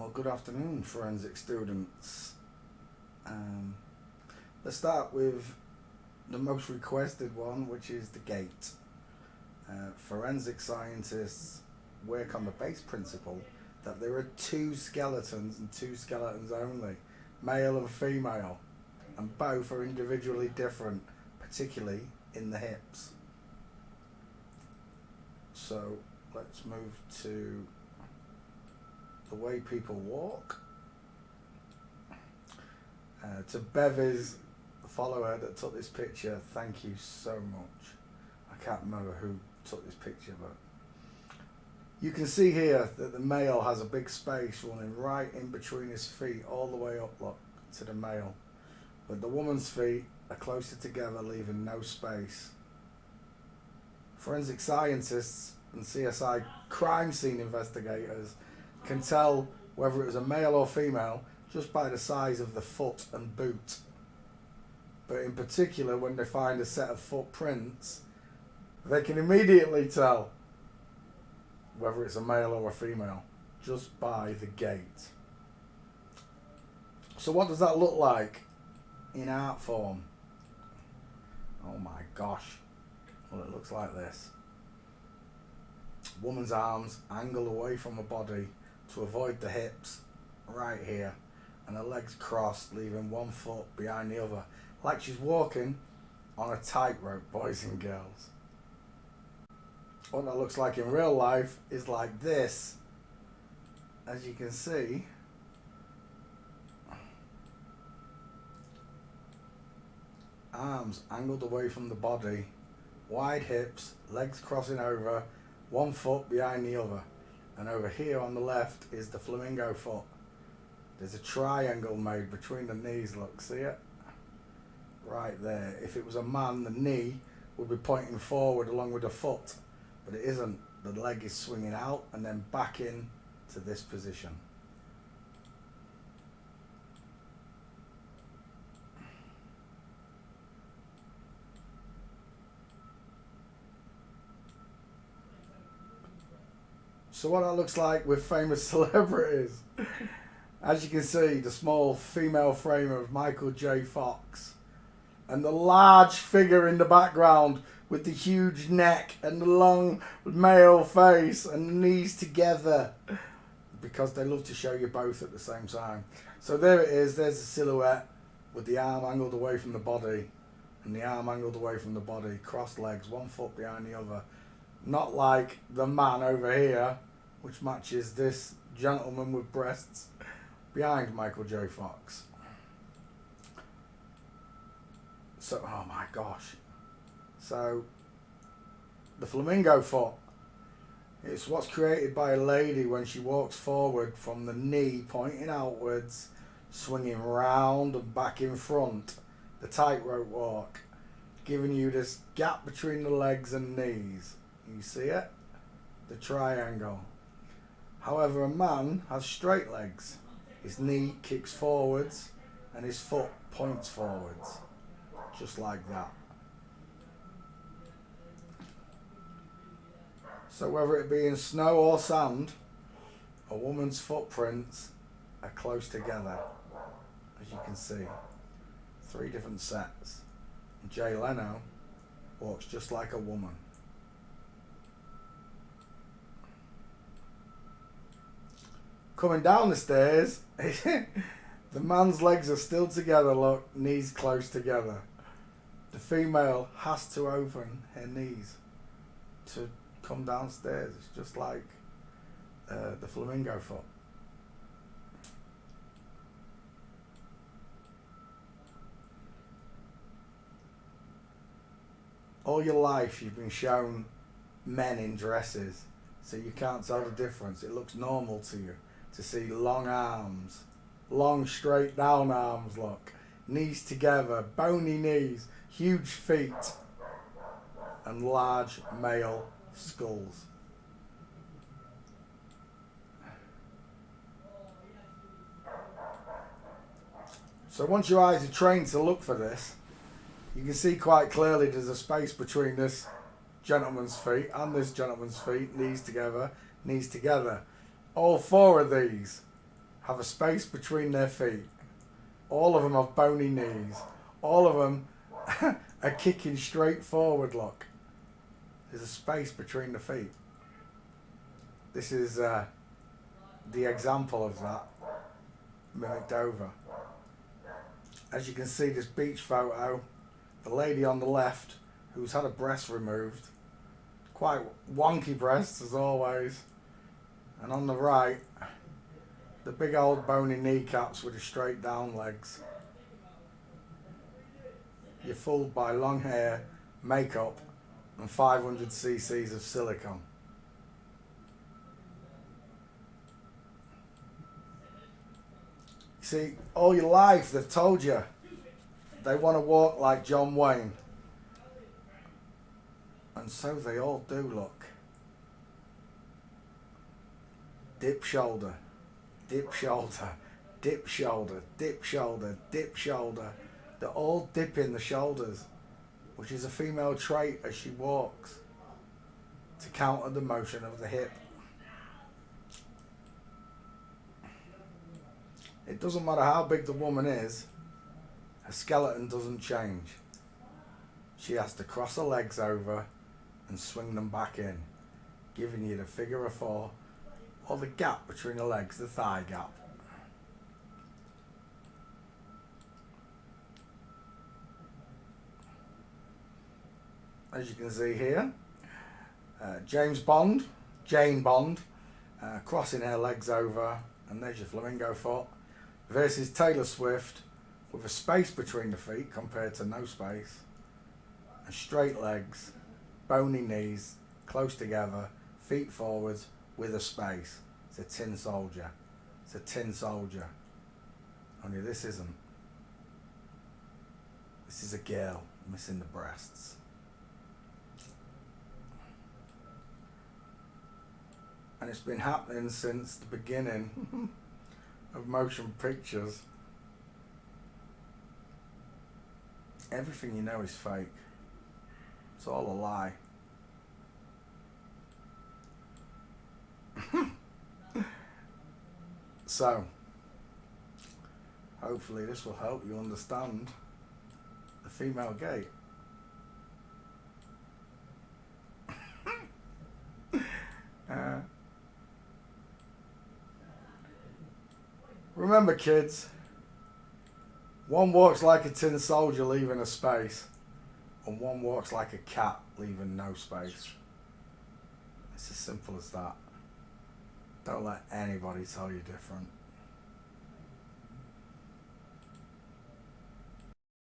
Well, good afternoon, forensic students. Let's start with the most requested one, which is the Gait. Forensic scientists work on the base principle that there are two skeletons and two skeletons only, male and female, and both are individually different, particularly in the hips. So let's move to the way people walk. To Bevis, the follower that took this picture, thank you so much. I can't remember who took this picture, but you can see here that the male has a big space running right in between his feet all the way up, look, to the male. But the woman's feet are closer together, leaving no space. Forensic scientists and CSI crime scene investigators can tell whether it was a male or female just by the size of the foot and boot. But in particular, when they find a set of footprints, they can immediately tell whether it's a male or a female just by the gait. So what does that look like in art form? Oh my gosh. Well, it looks like this. Woman's arms angle away from her body to avoid the hips right here, and her legs crossed, leaving one foot behind the other, like she's walking on a tightrope, boys and girls. What that looks like in real life is like this. As you can see, arms angled away from the body, wide hips, legs crossing over, one foot behind the other. And over here on the left is the flamingo foot. There's a triangle made between the knees, look, see it? Right there. If it was a man, the knee would be pointing forward along with the foot, but it isn't. The leg is swinging out and then back in to this position. So what that looks like with famous celebrities. As you can see, the small female frame of Michael J. Fox and the large figure in the background with the huge neck and the long male face and the knees together, because they love to show you both at the same time. So there it is, there's the silhouette with the arm angled away from the body and the arm angled away from the body, crossed legs, one foot behind the other. Not like the man over here, which matches this gentleman with breasts behind Michael J. Fox. So, oh my gosh. So, the flamingo foot, it's what's created by a lady when she walks forward from the knee pointing outwards, swinging round and back in front, the tightrope walk, giving you this gap between the legs and knees. You see it? The triangle. However, a man has straight legs. His knee kicks forwards and his foot points forwards. Just like that. So whether it be in snow or sand, a woman's footprints are close together. As you can see. 3 different sets. Jay Leno walks just like a woman. Coming down the stairs, the man's legs are still together, look, knees close together. The female has to open her knees to come downstairs. It's just like the flamingo foot. All your life you've been shown men in dresses, so you can't tell the difference. It looks normal to you to see long arms, long straight down arms, look, knees together, bony knees, huge feet, and large male skulls. So once your eyes are trained to look for this, you can see quite clearly there's a space between this gentleman's feet and this gentleman's feet, knees together. All 4 of these have a space between their feet. All of them have bony knees. All of them are kicking straight forward, look. There's a space between the feet. This is the example of that mimicked over. As you can see, this beach photo, the lady on the left who's had a breast removed, quite wonky breasts as always, and on the right, the big old bony kneecaps with the straight down legs. You're fooled by long hair, makeup, and 500 cc's of silicone. See, all your life they've told you they want to walk like John Wayne. And so they all do, look. Dip shoulder, dip shoulder, dip shoulder, dip shoulder, dip shoulder. They're all dipping the shoulders, which is a female trait as she walks, to counter the motion of the hip. It doesn't matter how big the woman is, her skeleton doesn't change. She has to cross her legs over and swing them back in, giving you the figure of four, or the gap between the legs, the thigh gap. As you can see here, Jane Bond, crossing her legs over, and there's your flamingo foot, versus Taylor Swift with a space between the feet compared to no space, and straight legs, bony knees, close together, feet forwards with a space. It's a tin soldier. It's a tin soldier. Only this isn't. This is a girl missing the breasts. And it's been happening since the beginning of motion pictures. Everything you know is fake. It's all a lie. So, hopefully this will help you understand the female gait. Remember, kids, one walks like a tin soldier leaving a space, and one walks like a cat leaving no space. It's as simple as that. Don't let anybody tell you different.